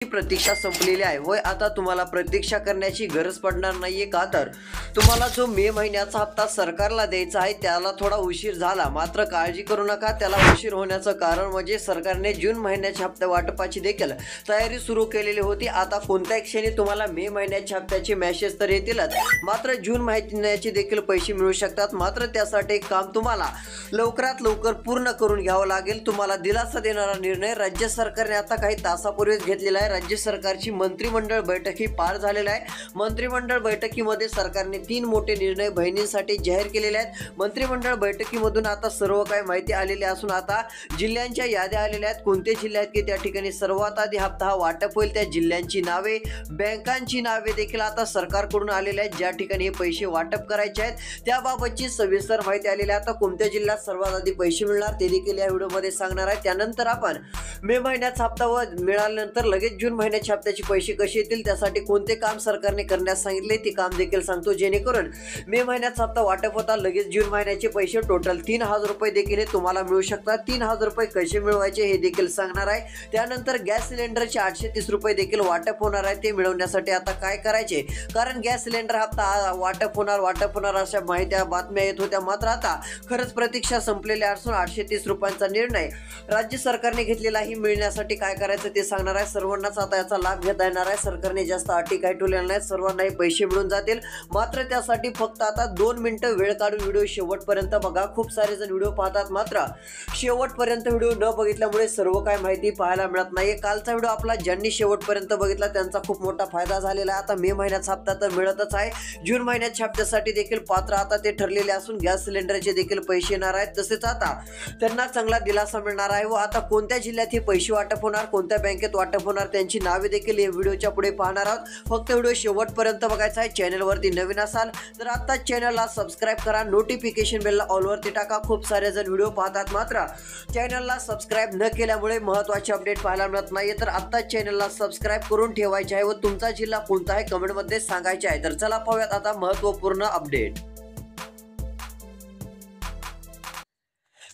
प्रतीक्षा संपलेली आहे व आता तुम्हाला प्रतीक्षा करण्याची गरज पडणार नाहीये का तर तुम्हाला जो मे महिन्याचा हप्ता सरकारला द्यायचा आहे त्याला थोडा उशीर झाला। मात्र काळजी करू नका, त्याला उशीर होण्याचं कारण म्हणजे सरकारने जून महिन्याच्या हप्ता वाटपाची देखील तयारी सुरू केलेली होती। आता कोणत्याही क्षणी तुम्हाला मे महिन्याच्या हप्त्याचे मेसेज तर येतीलच, मात्र जून महिन्याचे देखील पैसे मिळू शकतात। मात्र त्यासाठी एक काम तुम्हाला लवकरात लवकर पूर्ण करून घ्यावं लागेल। तुम्हाला दिलासा देणारा निर्णय राज्य सरकारने आता काही तासापूर्वीच घेतलेला आहे। राज्य सरकारची मंत्रिमंडळ बैठक ही पार झालेली आहे। मंत्रिमंडळ बैठकीमध्ये सरकारने 3 मोठे निर्णय बहिणींसाठी जाहीर केलेले आहेत। मंत्रिमंडळ बैठकीमधून आता सर्व काही माहिती आलेली असून आता जिल्ह्यांच्या याद्या आलेल्या आहेत। कोणते जिल्हे आहेत की त्या ठिकाणी सर्वात आधी हप्ता हा वाटप होईल त्या जिल्ह्यांची नावे, बँकांची नावे देखील आता सरकारकडून आलेले आहेत। ज्या ठिकाणी हे पैसे वाटप करायचे आहेत त्याबाबतची सविस्तर माहिती आलेली आहे। आता कोणत्या जिल्ह्यात सर्वात आधी पैसे मिळणार ते देखील या व्हिडिओमध्ये सांगणार आहे। त्यानंतर आपण मे महिन्याचा हप्ता व मिळाल्यानंतर लगेच जून महिन्याच्या हप्त्याचे पैसे कसे येतील त्यासाठी कोणते काम सरकारने करण्यास सांगितले ते काम देखील सांगतो, जेणेकरून मे महिन्याचा हप्ता वाटप होता लगेच जून महिन्याचे पैसे टोटल 3000 रुपये देखील तुम्हाला मिळू शकतात। 3000 रुपये कसे मिळवायचे हे देखील सांगणार आहे। त्यानंतर गॅस सिलेंडरचे 830 रुपये देखील वाटप होणार आहे। ते मिळवण्यासाठी आता काय करायचे, कारण गॅस सिलेंडर हप्ता वाटप होणार अशा माहिती बातम्या येत होत्या, मात्र आता खरंच प्रतीक्षा संपलेली असून 830 रुपयांचा निर्णय राज्य सरकारने घेतलेला ही मिळण्यासाठी काय करायचं ते सांगणार आहे। सर्वांनाच आता याचा लाभ घेता येणार आहे। सरकारने जास्त अटी काही ठेवलेल्या नाहीत, सर्वांनाही पैसे मिळून जातील। मात्र त्यासाठी फक्त आता 2 मिनिटं वेळ काढून व्हिडिओ शेवटपर्यंत बघा। खूप सारे जण व्हिडिओ पाहतात मात्र शेवटपर्यंत व्हिडिओ न बघितल्यामुळे सर्व काही माहिती पाहायला मिळत नाहीये। कालचा व्हिडिओ आपला ज्यांनी शेवटपर्यंत बघितला त्यांचा खूप मोठा फायदा झालेला आहे। आता मे महिन्याचा हप्ता तर मिळतच आहे, जून महिन्याच्या हप्त्यासाठी देखील पात्र आता ते ठरलेले असून गॅस सिलेंडरचे देखील पैसे येणार आहेत। तसेच आता त्यांना चांगला दिलासा मिळणार आहे व आता कोणत्या जिल्ह्यात हे पैसे वाटप होणार, कोणत्या बँकेत वाटप होणार त्यांची नावे देखील या व्हिडिओच्या पुढे पाहणार आहोत। फक्त व्हिडिओ शेवटपर्यंत बघायचा आहे। चॅनलवरती नवीन असाल तर आता चॅनलला सबस्क्राइब करा, नोटिफिकेशन बेलला ऑलवरती टाका। खूप सारे जण व्हिडिओ पाहतात मात्र चॅनलला सबस्क्राइब न केल्यामुळे महत्त्वाचे अपडेट पाहायला मिळत नाहीये, तर आता चॅनलला सबस्क्राइब करून ठेवायचे आहे व तुमचा जिल्हा कोणता आहे कमेंटमध्ये सांगायचे आहे। तर चला पाहूयात आता महत्त्वपूर्ण अपडेट।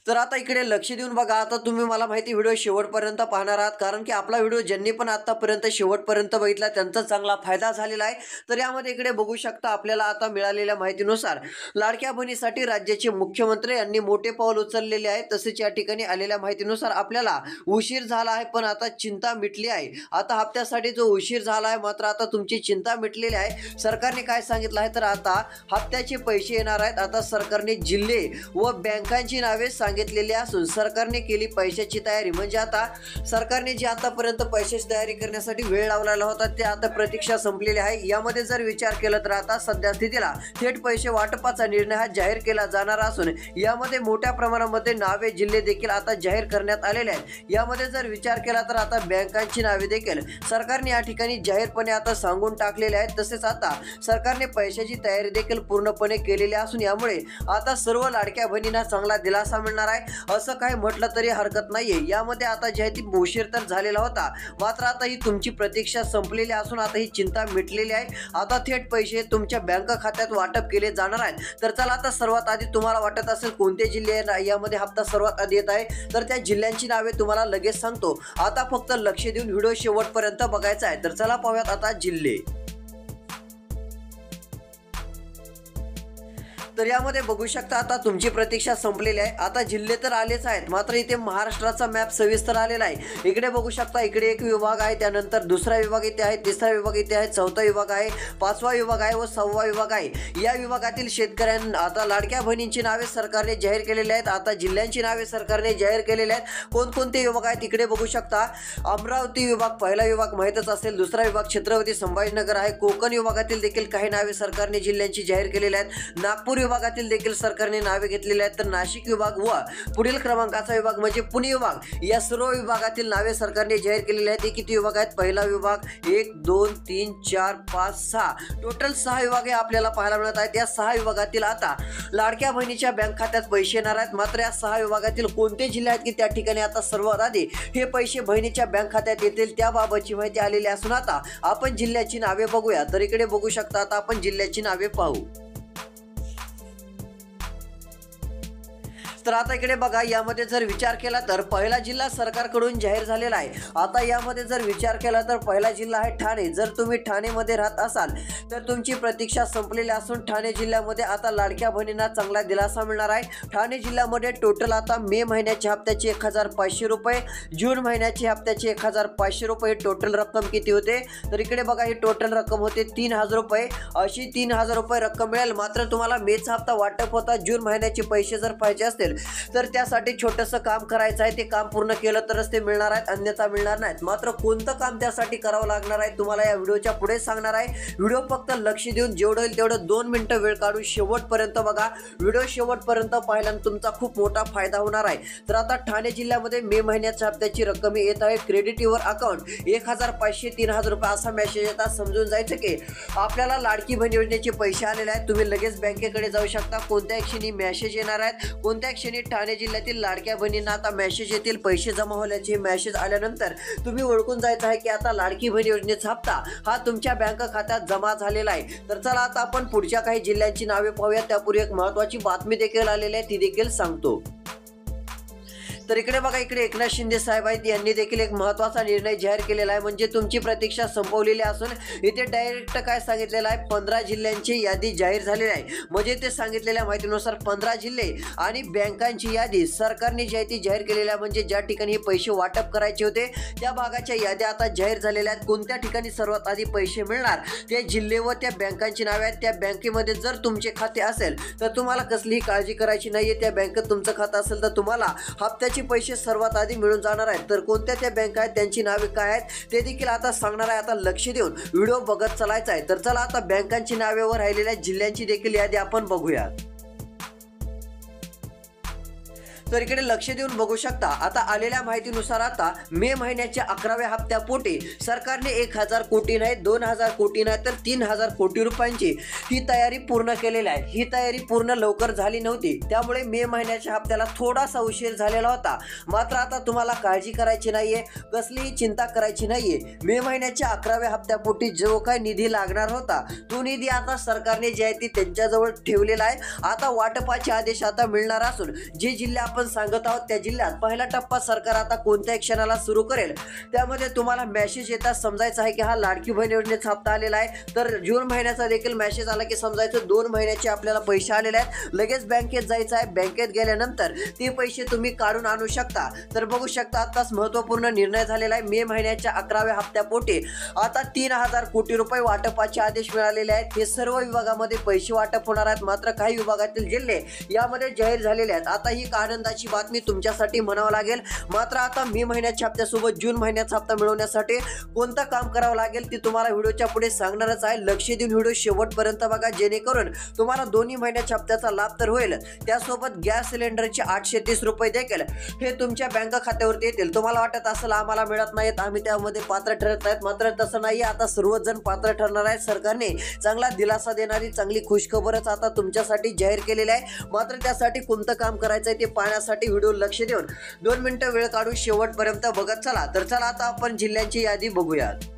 तर आता इकडे लक्ष देऊन बघा। आता तुम्ही मला माहिती व्हिडिओ शेवटपर्यंत पाहणार आहात, कारण की आपला व्हिडिओ ज्यांनी पण आतापर्यंत शेवटपर्यंत बघितला त्यांचा चांगला फायदा झालेला आहे। तर यामध्ये इकडे बघू शकता आपल्याला आता मिळालेल्या माहितीनुसार लाडक्या बहिणीसाठी राज्याचे मुख्यमंत्री यांनी मोठे पाऊल उचललेले आहे। तसेच या ठिकाणी आलेल्या माहितीनुसार आपल्याला उशीर झाला आहे पण आता चिंता मिटली आहे। आता हप्त्यासाठी जो उशीर झाला आहे मात्र आता तुमची चिंता मिटलेली आहे। सरकारने काय सांगितलं आहे तर आता हप्त्याचे पैसे येणार आहेत। आता सरकारने जिल्हे व बँकांची नावे घेतलेले असून सरकारने केली पैशाची तयारी, म्हणजे आता सरकारने जे आतापर्यंत पैशाची तयारी करण्यासाठी वेळ लावलेला होता ते आता प्रतीक्षा संपलेली आहे। यामध्ये जर विचार केला तर आता सध्या स्थितीला थेट पैसे वाटपाचा निर्णय हा जाहीर केला जाणार असून यामध्ये मोठ्या प्रमाणामध्ये नावे, जिल्हे देखील आता जाहीर करण्यात आलेले आहेत। यामध्ये जर विचार केला तर आता बँकांची नावे देखील सरकारने या ठिकाणी जाहीरपणे आता सांगून टाकलेले आहेत। तसेच आता सरकारने पैशाची तयारी देखील पूर्णपणे केलेली असून यामुळे आता सर्व लाडक्या बहिणींना चांगला दिलासा मिळणार आहे असं काही म्हटलं तरी हरकत नाहीये। यामध्ये आता जे ती उशीर तर झालेला होता मात्र आता ही तुमची प्रतीक्षा संपलेली असून आता ही चिंता मिटलेली आहे। आता थेट पैसे तुमच्या बँक खात्यात वाटप केले जाणार आहेत। तर चला आता सर्वात आधी तुम्हाला वाटत असेल कोणते जिल्हे यामध्ये हप्ता सर्वात आधी येत आहे तर त्या जिल्ह्यांची नावे तुम्हाला लगेच सांगतो। आता फक्त लक्ष देऊन व्हिडिओ शेवटपर्यंत बघायचा आहे। तर चला पाहूयात आता जिल्हे। तर यामध्ये बघू शकता आता तुमची प्रतीक्षा संपलेली आहे। आता जिल्हे तर आलेच आहेत मात्र इथे महाराष्ट्राचा मॅप सविस्तर आलेला आहे। इकडे बघू शकता इकडे एक विभाग आहे, त्यानंतर दुसरा विभाग इथे आहे, तिसरा विभाग इथे आहे, चौथा विभाग आहे, पाचवा विभाग आहे व 6वा विभाग आहे। या विभागातील शेतकऱ्यांना आता लाडक्या बहिणींची नावे सरकारने जाहीर केलेली आहेत। आता जिल्ह्यांची नावे सरकारने जाहीर केलेली आहेत। कोणकोणते विभाग आहेत इकडे बघू शकता। अमरावती विभाग पहिला विभाग माहीतच असेल, दुसरा विभाग छत्रपती संभाजीनगर आहे। कोकण विभागातील देखील काही नावे सरकारने जिल्ह्यांची जाहीर केलेली आहेत। नागपूर विभागातील देखील सरकारने नावे घेतलेली आहेत। तर नाशिक विभाग व पुढील क्रमांकाचा विभाग म्हणजे पुणे विभाग या सर्व विभागातील नावे सरकारने जाहीर केलेली आहेत। किती विभाग आहेत? पहिला विभाग 1 2 3 4 5 6 टोटल 6 विभाग आपल्याला पाहायला मिळत आहेत। या 6 विभागातील आता लाडक्या बहिणीच्या बँक खात्यात पैसे येणार आहेत। मात्र या 6 विभागातील कोणते जिल्हे आहेत की त्या ठिकाणी आता सर्वात आधी हे पैसे बहिणीच्या बँक खात्यात येतील त्याबाबतची माहिती आलेली असून आता आपण जिल्ह्याची नावे बघूया। तर इकडे बघू शकता आता आपण जिल्ह्याची नावे पाहू। तर आता इकडे बघा, यामध्ये जर विचार केला तर पहिला जिल्हा सरकारकडून जाहीर झालेला आहे. आता यामध्ये जर विचार केला तर पहिला जिल्हा आहे ठाणे. जर तुम्ही ठाणेमध्ये राहत असाल तर तुमची प्रतीक्षा संपलेली असून ठाणे जिल्ह्यामध्ये आता लाडक्या बहिणींना चांगला दिलासा मिळणार आहे. ठाणे जिल्ह्यामध्ये टोटल आता मे महिन्याच्या हप्त्याचे 1500 रुपये, जून महिन्याच्या हप्त्याचे 1500 रुपये, टोटल रक्कम किती होते तर इकडे बघा, ही टोटल रक्कम होते 3000 रुपये. अशी 3000 रुपये रक्कम मिळेल. मात्र तुम्हाला मेचा हप्ता वाटप होता, जून महिन्याचे पैसे जर पाहिजे असतील तर त्यासाठी छोटंसं काम करायचं आहे. ते काम पूर्ण केलं तरच ते मिळणार आहेत, अन्यथा मिळणार नाहीत. मात्र कोणतं काम त्यासाठी करावं लागणार आहे तुम्हाला या व्हिडिओच्या पुढे सांगणार आहे. व्हिडिओ फक्त लक्ष देऊन जेवढं होईल तेवढं 2 मिनिटं वेळ काढून शेवटपर्यंत बघा. व्हिडिओ शेवटपर्यंत पाहिल्यानं तुमचा खूप मोठा फायदा होणार आहे. तर आता ठाणे जिल्ह्यामध्ये मे महिन्याच्या हप्त्याची रक्कम येत आहे. क्रेडिट युअर अकाउंट 1500 3000 रुपये असा मेसेज येतात. समजून जायचं की आपल्याला लाडकी बहीण योजनेचे पैसे आलेले आहेत. तुम्ही लगेच बँकेकडे जाऊ शकता. कोणत्या क्षणी मेसेज येणार आहेत, कोणत्या क्षणी ठाणे जिल्ह्यातील लाडक्या बहिणींना आता मेसेज येतील पैसे जमा होण्याचे. मेसेज आल्यानंतर तुम्ही ओळखून जायचं आहे की आता लाडकी बहीण योजनेचा हप्ता हा तुमच्या बँक खात्यात जमा झालेला आहे. तर चला आता आपण पुढच्या काही जिल्ह्यांची नावे पाहूया. त्यापूर्वी एक महत्त्वाची बातमी देखील आलेली आहे, ती देखील सांगतो. तर इकडे बघा, इकडे एकनाथ शिंदे साहेब आहेत. यांनी देखील एक महत्त्वाचा निर्णय जाहीर केलेला आहे. म्हणजे तुमची प्रतीक्षा संपवलेली असून इथे डायरेक्ट काय सांगितलेलं आहे, 15 जिल्ह्यांची यादी जाहीर झालेली आहे. म्हणजे ते सांगितलेल्या माहितीनुसार 15 जिल्हे आणि बँकांची यादी सरकारने जी आहे ती जाहीर केलेली आहे. म्हणजे ज्या ठिकाणी पैसे वाटप करायचे होते त्या भागाच्या याद्या आता जाहीर झालेल्या आहेत. कोणत्या ठिकाणी सर्वात आधी पैसे मिळणार ते जिल्हे व त्या बँकांची नावे आहेत. त्या बँकेमध्ये जर तुमचे खाते असेल तर तुम्हाला कसलीही काळजी करायची नाहीये. त्या बँकेत तुमचं खातं असेल तर तुम्हाला हप्त्याचे पैसे सर्वात आधी मिळून जाणार आहेत. तर कोणत्या त्या बँका आहेत, त्यांची नावे काय आहेत ते देखील आता सांगणार आहे. आता लक्ष देऊन व्हिडिओ बघत चालायचा आहे. तर चला आता बँकांची नावे व राहिलेल्या जिल्ह्यांची देखील यादी आपण बघूया. तर इकडे लक्ष देऊन बघू शकता. आता आलेल्या माहितीनुसार आता मे महिन्याच्या 11व्या हप्त्यापोटी सरकारने 1000 कोटी नाही, 2000 कोटी नाही तर 3000 कोटी रुपयांची ही तयारी पूर्ण केलेली आहे. ही तयारी पूर्ण लवकर झाली नव्हती, त्यामुळे मे महिन्याच्या हप्त्याला थोडासा उशीर झालेला होता. मात्र आता तुम्हाला काळजी करायची नाहीये, कसलीही चिंता करायची नाहीये. मे महिन्याच्या 11व्या हप्त्यापोटी जो काही निधी लागणार होता तो निधी आता सरकारने जे आहे ती त्यांच्याजवळ ठेवलेला आहे. आता वाटपाचे आदेश आता मिळणार असून जे जिल्हे आपण सांगत आहोत त्या जिल्ह्यात पहिला टप्पा सरकार आता कोणत्या क्षणाला सुरू करेल त्यामध्ये तुम्हाला मेसेज येतात. समजायचं आहे की हा लाडकी बहीण योजनेचा हप्ता आलेला आहे. तर जून महिन्याचा देखील मेसेज आला की समजायचं 2 महिन्याचे आपल्याला पैसे आलेले आहेत. लगेच बँकेत जायचं आहे. बँकेत गेल्यानंतर ते पैसे तुम्ही काढून आणू शकता. तर बघू शकता आताच महत्त्वपूर्ण निर्णय झालेला आहे. मे महिन्याच्या 11व्या हप्त्यापोटी आता 3000 कोटी रुपये वाटपाचे आदेश मिळालेले आहेत. हे सर्व विभागामध्ये पैसे वाटप होणार आहेत. मात्र काही विभागातील जिल्हे यामध्ये जाहीर झालेले आहेत. आता ही आनंदाची बातमी तुमच्यासाठी म्हणावं लागेल. मात्र आता मे महिन्याच्या हप्त्यासोबत जून महिन्याचा हप्ता मिळवण्यासाठी कोणतं काम करावं लागेल ते तुम्हाला व्हिडिओच्या पुढे सांगणारच आहे. लक्ष देऊन व्हिडिओ शेवटपर्यंत बघा, जेणेकरून तुम्हाला दोन्ही महिन्याच्या हप्त्याचा लाभ तर होईल, त्यासोबत गॅस सिलेंडरचे 830 रुपये देखील हे तुमच्या बँक खात्यावरती येतील. तुम्हाला वाटत असेल आम्हाला मिळत नाहीत, आम्ही त्यामध्ये पात्र ठरत नाहीत. मात्र तसं नाही, आता सर्वजण पात्र ठरणार आहेत. सरकारने चांगला दिलासा देणारी चांगली खुशखबरच आता तुमच्यासाठी जाहीर केलेली आहे. मात्र त्यासाठी कोणतं काम करायचं आहे ते पाहण्यासाठी व्हिडिओ लक्ष देऊन 2 मिनिटं वेळ काढून शेवटपर्यंत बघत चला. तर चला आता आपण जिल्ह्यांची यादी बघूयात.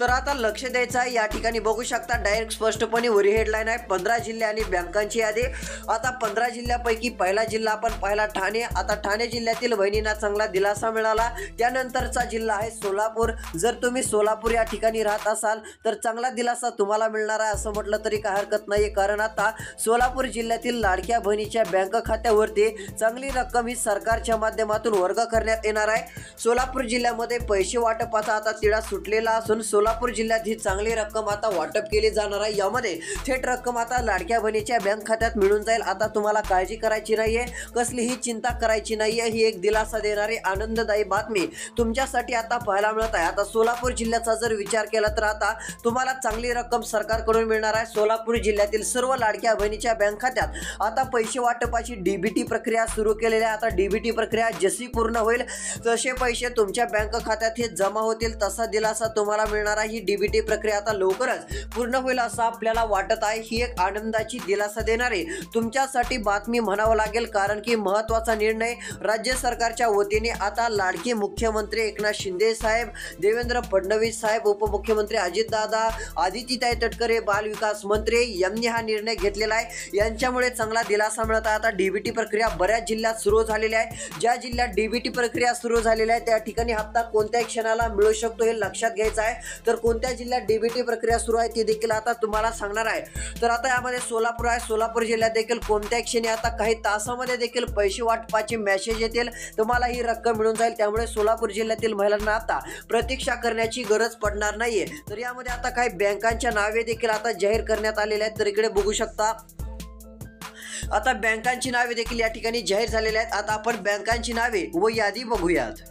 तर आता लक्ष द्यायचं आहे. या ठिकाणी बघू शकता डायरेक्ट स्पष्टपणे वरी हेडलाईन आहे 15 जिल्हे आणि बँकांची यादी. आता 15 जिल्ह्यापैकी पहिला जिल्हा आपण पाहिला ठाणे. आता ठाणे जिल्ह्यातील बहिणींना चांगला दिलासा मिळाला. त्यानंतरचा जिल्हा आहे सोलापूर. जर तुम्ही सोलापूर या ठिकाणी राहत असाल तर चांगला दिलासा तुम्हाला मिळणार आहे असं म्हटलं तरी काय हरकत नाही. कारण आता सोलापूर जिल्ह्यातील लाडक्या बहिणीच्या बँक खात्यावरती चांगली रक्कम ही सरकारच्या माध्यमातून वर्ग करण्यात येणार आहे. सोलापूर जिल्ह्यामध्ये पैसे वाटपाचा आता तिढा सुटलेला असून सोलापूर जिल्ह्यात ही चांगली रक्कम आता वाटप केली जाणार आहे. यामध्ये थेट रक्कम आता लाडक्या बहिणीच्या बँक खात्यात मिळून जाईल. आता तुम्हाला काळजी करायची नाहीये, कसलीही चिंता करायची नाहीये. ही एक दिलासा देणारी आनंददायी बातमी तुमच्यासाठी आता पाहायला मिळत आहे. आता सोलापूर जिल्ह्याचा जर विचार केला तर आता तुम्हाला चांगली रक्कम सरकारकडून मिळणार आहे. सोलापूर जिल्ह्यातील सर्व लाडक्या बहिणीच्या बँक खात्यात आता पैसे वाटपाची डीबीटी प्रक्रिया सुरू केलेली आहे. आता डीबीटी प्रक्रिया जशी पूर्ण होईल तसे पैसे तुमच्या बँक खात्यात हे जमा होतील तसा दिलासा तुम्हाला मिळणार आहे। ही डीबीटी प्रक्रिया आता लवकरच पूर्ण होईल असं आपल्याला वाटत आहे। ही एक आनंदाची दिलासा देणारी तुमच्यासाठी बातमी म्हणावं लागेल, कारण की महत्त्वाचा निर्णय राज्य सरकारच्या वतीने आता लाडके मुख्यमंत्री एकनाथ शिंदे साहेब, देवेंद्र फडणवीस साहेब, उपमुख्यमंत्री अजितदादा, आदित्यताई तटकरे बालविकास मंत्री यांनी हा निर्णय घेतलेला आहे। यांच्यामुळे चांगला दिलासा मिळत आहे। आता डीबीटी प्रक्रिया बऱ्याच जिल्ह्यात सुरू झालेली आहे। ज्या जिल्ह्यात डीबीटी प्रक्रिया सुरू झालेली आहे त्या ठिकाणी हप्ता कोणत्या क्षणाला मिळू शकतो हे लक्षात घ्यायचं आहे। तर कोणत्या जिल्ह्यात डीबीटी प्रक्रिया सुरू आहे ते देखील आता तुम्हाला सांगणार आहे। तर आता यामध्ये सोलापूर आहे। सोलापूर जिल्ह्यात देखील कोणत्या क्षणी आता काही तासामध्ये देखील पैसे वाटपाचे मेसेज येतील, तुम्हाला ही रक्कम मिळून जाईल। त्यामुळे सोलापूर जिल्ह्यातील महिलांना आता प्रतीक्षा करण्याची गरज पडणार नाहीये। तर यामध्ये आता काही बँकांच्या नावे देखील आता जाहीर करण्यात आलेले आहेत। तर इकडे बघू शकता आता बँकांची नावे देखील या ठिकाणी जाहीर झालेली आहेत। आता आपण बँकांची नावे व यादी बघूयात।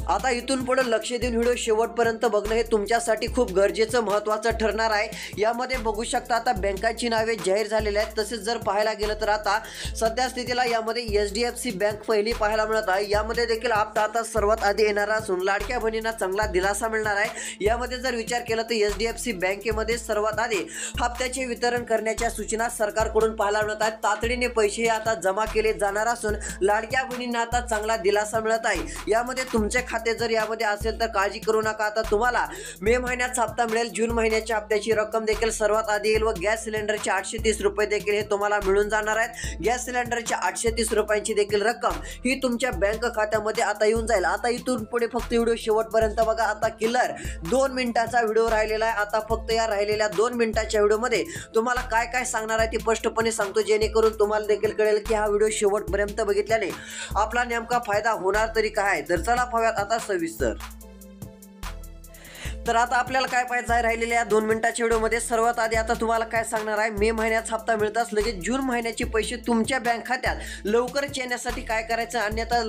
आता इथून पुढे लक्ष देऊन व्हिडिओ शेवटपर्यंत बघणं हे तुमच्यासाठी खूप गरजेचं महत्त्वाचं ठरणार आहे। यामध्ये बघू शकता आता बँकांची नावे जाहीर झालेली आहेत। तसेच जर पाहायला गेलं तर आता सध्या स्थितीला यामध्ये HDFC बँक पहिली पाहायला मिळत आहे। यामध्ये देखील हप्ता आता सर्वात आधी येणार असून लाडक्या बहिणींना चांगला दिलासा मिळणार आहे। यामध्ये जर विचार केला तर HDFC बँकेमध्ये सर्वात आधी हप्त्याचे वितरण करण्याच्या सूचना सरकारकडून पाहायला मिळत आहेत। तातडीने पैसे आता जमा केले जाणार असून लाडक्या बहिणींना आता चांगला दिलासा मिळत आहे। यामध्ये तुमचे खाते जर यामध्ये असेल तर काळजी करू नका। आता तुम्हाला मे महिन्याचा हप्ता मिळेल, जून महिन्याच्या हप्त्याची रक्कम देखील सर्वात आधी येईल व गॅस सिलेंडरचे 830 रुपये देखील हे तुम्हाला मिळून जाणार आहेत। गॅस सिलेंडरच्या 830 रुपयांची देखील रक्कम ही तुमच्या बँक खात्यामध्ये आता येऊन जाईल। आता इथून पुढे फक्त व्हिडिओ शेवटपर्यंत बघा। आता किलर 2 मिनिटाचा व्हिडिओ राहिलेला आहे। आता फक्त या राहिलेल्या 2 मिनिटाच्या व्हिडिओमध्ये तुम्हाला काय काय सांगणार आहे ते स्पष्टपणे सांगतो, जेणेकरून तुम्हाला देखील कळेल की हा व्हिडिओ शेवटपर्यंत बघितल्याने आपला नेमका फायदा होणार तरी काय। तर चला पाहूयात आता सविस्तर। तर आता आपल्याला काय पाहिजे आहे राहिलेल्या 2 मिनिटाच्या व्हिडिओमध्ये। सर्वात आधी आता तुम्हाला काय सांगणार आहे, मे महिन्याचा हप्ता मिळताच लगेच जून महिन्याचे पैसे तुमच्या बँक खात्यात लवकरच येण्यासाठी काय करायचं। अन्यथा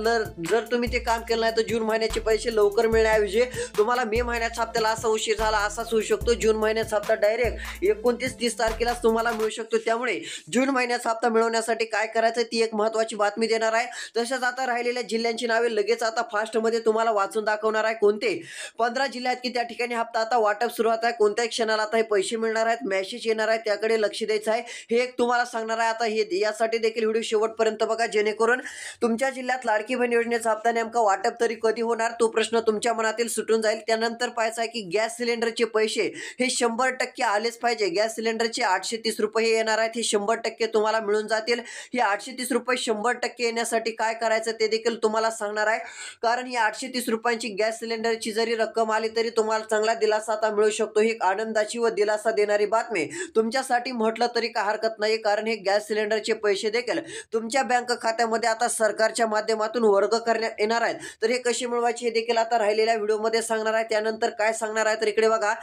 जर तुम्ही ते काम केलं नाही तर जून महिन्याचे पैसे लवकर मिळण्याऐवजी तुम्हाला मे महिन्याच्या हप्त्याला असा उशीर झाला असाच होऊ शकतो। जून महिन्याचा हप्ता डायरेक्ट 29-30 तारखेलाच तुम्हाला मिळू शकतो। त्यामुळे जून महिन्याचा हप्ता मिळवण्यासाठी काय करायचं ती एक महत्त्वाची बातमी देणार आहे। तसेच आता राहिलेल्या जिल्ह्यांची नावे लगेच आता फास्टमध्ये तुम्हाला वाचून दाखवणार आहे। कोणते 15 जिल्हे आहेत की त्या ठिकाणी हप्ता आता वाटप सुरुवात आहे। कोणत्या क्षणाला आता हे पैसे मिळणार आहेत, मेसेज येणार आहे, त्याकडे लक्ष द्यायचं आहे हे एक तुम्हाला सांगणार आहे। आता हे यासाठी देखील व्हिडिओ शेवटपर्यंत बघा, जेणेकरून तुमच्या जिल्ह्यात लाडकी बहीण योजनेचा हप्ता नेमका वाटप तरी कधी होणार तो प्रश्न तुमच्या मनातील सुटून जाईल। त्यानंतर पाहायचं आहे की गॅस सिलेंडरचे पैसे हे 100% आलेच पाहिजे। गॅस सिलेंडरचे 830 रुपये येणार आहेत, हे 100% तुम्हाला मिळून जातील। हे 830 रुपये 100% येण्यासाठी काय करायचं ते देखील तुम्हाला सांगणार आहे, कारण ही 830 रुपयांची गॅस सिलेंडरची जरी रक्कम आली तरी तुम्हाला चांगला दिलासा आता मिळू शकतो। ही एक आनंदाची व दिलासा देणारी बातमी तुमच्यासाठी म्हटलं तरी काय हरकत नाही, कारण हे गॅस सिलेंडरचे पैसे देखील तुमच्या बँक खात्यामध्ये आता सरकारच्या माध्यमातून वर्ग करण्यात येणार आहेत। तर हे कसे मिळवायचे हे देखील आता राहिलेल्या व्हिडिओमध्ये सांगणार आहे। त्यानंतर काय सांगणार आहे तर इकडे बघा,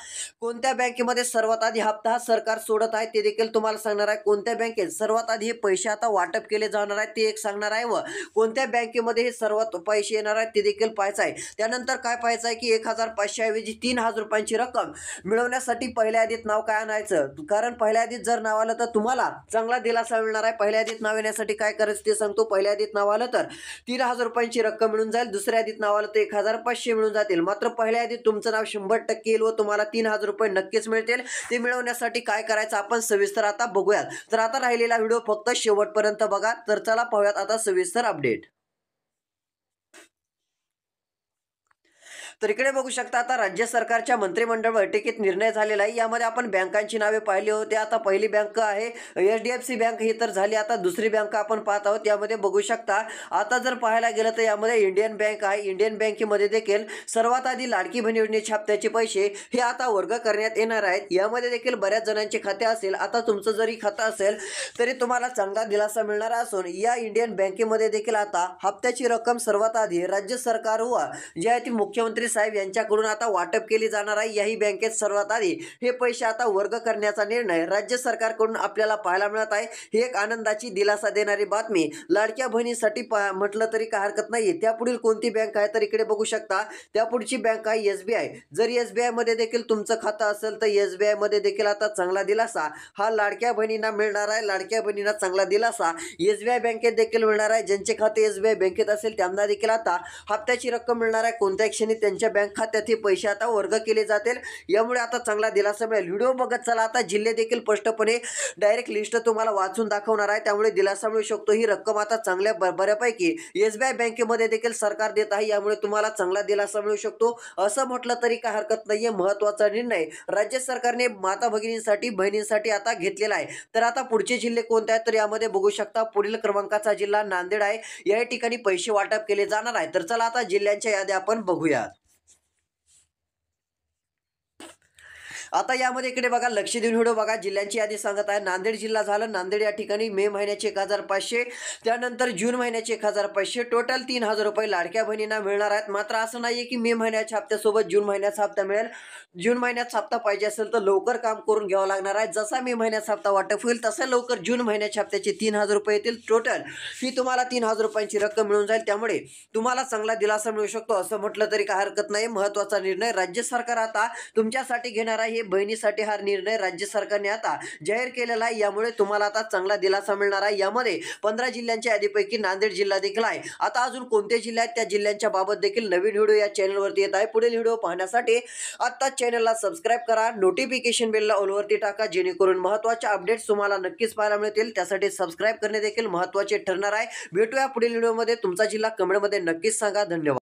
कोणत्या बँकेमध्ये सर्वात आधी हप्ता सरकार सोडत आहे ते देखील तुम्हाला सांगणार आहे। कोणत्या बँकेत सर्वात आधी हे पैसे आता वाटप केले जाणार आहेत ते एक सांगणार आहे व कोणत्या बँकेमध्ये हे सर्वात पैसे येणार आहेत ते देखील पाहायचं आहे। त्यानंतर काय पाहायचं आहे की 1500 ऐवजी 3000 रुपयांची रक्कम मिळवण्यासाठी पहिल्या यादीत नाव काय आणायचं, कारण पहिल्या यादीत जर नाव आलं तर तुम्हाला चांगला दिलासा मिळणार आहे। पहिल्या यादीत नाव येण्यासाठी काय करायचं ते सांगतो। पहिल्या यादीत नाव आलं तर 3000 रुपयांची रक्कम मिळून जाईल। दुसऱ्या यादीत नाव आलं तर 1500 मिळून जातील। मात्र पहिल्या यादीत तुमचं नाव 100% येईल व तुम्हाला 3000 रुपये नक्कीच मिळतील। ते मिळवण्यासाठी काय करायचं आपण सविस्तर आता बघूयात। तर आता राहिलेला व्हिडिओ फक्त शेवटपर्यंत बघा। तर चला पाहूयात आता सविस्तर अपडेट। तर इकडे बघू शकता आता राज्य सरकारच्या मंत्रिमंडळ बैठकीत निर्णय झालेला आहे। यामध्ये आपण बँकांची नावे पाहिली होती। आता पहिली बँक आहे HDFC बँक, ही तर झाली। आता दुसरी बँक आपण पाहत आहोत। यामध्ये बघू शकता आता जर पाहायला गेलं तर यामध्ये इंडियन बँक आहे। इंडियन बँकेमध्ये देखील सर्वात आधी लाडकी बहीण योजनेच्या हप्त्याचे पैसे हे आता वर्ग करण्यात येणार आहेत। यामध्ये देखील बऱ्याच जणांचे खाते असेल। आता तुमचं जरी खातं असेल तरी तुम्हाला चांगला दिलासा मिळणार असून या इंडियन बँकेमध्ये देखील आता हप्त्याची रक्कम सर्वात आधी राज्य सरकार व जे आहे ती मुख्यमंत्री साहेब यांच्याकडून आता वाटप केली जाणार आहे। याही बँकेत सर्वात आधी हे पैसे आता वर्ग करण्याचा निर्णय राज्य सरकारकडून आपल्याला पाहायला मिळत आहे। ही एक आनंदाची दिलासा देणारी बातमी लाडक्या बहिणीसाठी म्हटलं तरी काय हरकत नाही। त्यापुढील कोणती बँक आहे तर इकडे बघू शकता, त्यापुढची बँक आहे SBI। जर SBI मध्ये देखील तुमचं खातं असेल तर SBI मध्ये देखील आता चांगला दिलासा हा लाडक्या बहिणींना मिळणार आहे। लाडक्या बहिणींना चांगला दिलासा SBI बँकेत देखील मिळणार आहे। ज्यांचे खाते SBI बँकेत असेल त्यांना देखील आता हप्त्याची रक्कम मिळणार आहे। कोणत्या क्षणी त्यांच्या बँक खात्यात हे पैसे आता वर्ग केले जातील, यामुळे आता चांगला दिलासा मिळेल। व्हिडिओ बघत चला, आता जिल्हे देखील स्पष्टपणे डायरेक्ट लिस्ट तुम्हाला वाचून दाखवणार आहे, त्यामुळे दिलासा मिळू शकतो। ही रक्कम आता चांगल्या बऱ्यापैकी SBI बँकेमध्ये देखील सरकार देत आहे, यामुळे तुम्हाला चांगला दिलासा मिळू शकतो असं म्हटलं तरी काय हरकत नाहीये। महत्त्वाचा निर्णय राज्य सरकारने माता भगिनींसाठी बहिणींसाठी आता घेतलेला आहे। तर आता पुढचे जिल्हे कोणते आहेत तर यामध्ये बघू शकता, पुढील क्रमांकाचा जिल्हा नांदेड आहे। या ठिकाणी पैसे वाटप केले जाणार आहे। तर चला आता जिल्ह्यांच्या याद्या आपण बघूया। आता यामध्ये इकडे बघा, लक्ष देऊन व्हिडिओ बघा, जिल्ह्यांची यादी सांगत आहे। नांदेड जिल्हा झालं। नांदेड या ठिकाणी मे महिन्याचे 1500, त्यानंतर जून महिन्याचे 1500, टोटल 3000 रुपये लाडक्या बहिणींना मिळणार आहेत। मात्र असं नाहीये की मे महिन्याच्या हप्त्यासोबत जून महिन्याचा हप्ता मिळेल। जून महिन्याचा हप्ता पाहिजे असेल तर लवकर काम करून घ्यावं लागणार आहे। जसा मे महिन्याचा हप्ता वाटप होईल तसा लवकर जून महिन्याच्या हप्त्याचे 3000 रुपये येतील। टोटल ही तुम्हाला 3000 रुपयांची रक्कम मिळून जाईल, त्यामुळे तुम्हाला चांगला दिलासा मिळू शकतो असं म्हटलं तरी काय हरकत नाही। महत्त्वाचा निर्णय राज्य सरकार आता तुमच्यासाठी घेणार आहे। बहिणीसाठी हा निर्णय राज्य सरकारने आता जाहीर केलेला आहे, यामुळे तुम्हाला आता चांगला दिलासा मिळणार आहे। यामध्ये 15 जिल्ह्यांच्या यादीपैकी नांदेड जिल्हा देखील आहे। आता अजून कोणते जिल्हे आहेत त्या जिल्ह्यांच्या बाबत देखील नवीन व्हिडिओ या चॅनलवरती येत आहे। पुढील व्हिडिओ पाहण्यासाठी आता चॅनलला सबस्क्राईब करा, नोटिफिकेशन बेलला ऑलवरती टाका, जेणेकरून महत्त्वाच्या अपडेट्स तुम्हाला नक्कीच पाहायला मिळतील। त्यासाठी सबस्क्राईब करणे देखील महत्त्वाचे ठरणार आहे। भेटूया पुढील व्हिडिओमध्ये। तुमचा जिल्हा कमेंटमध्ये नक्कीच सांगा। धन्यवाद।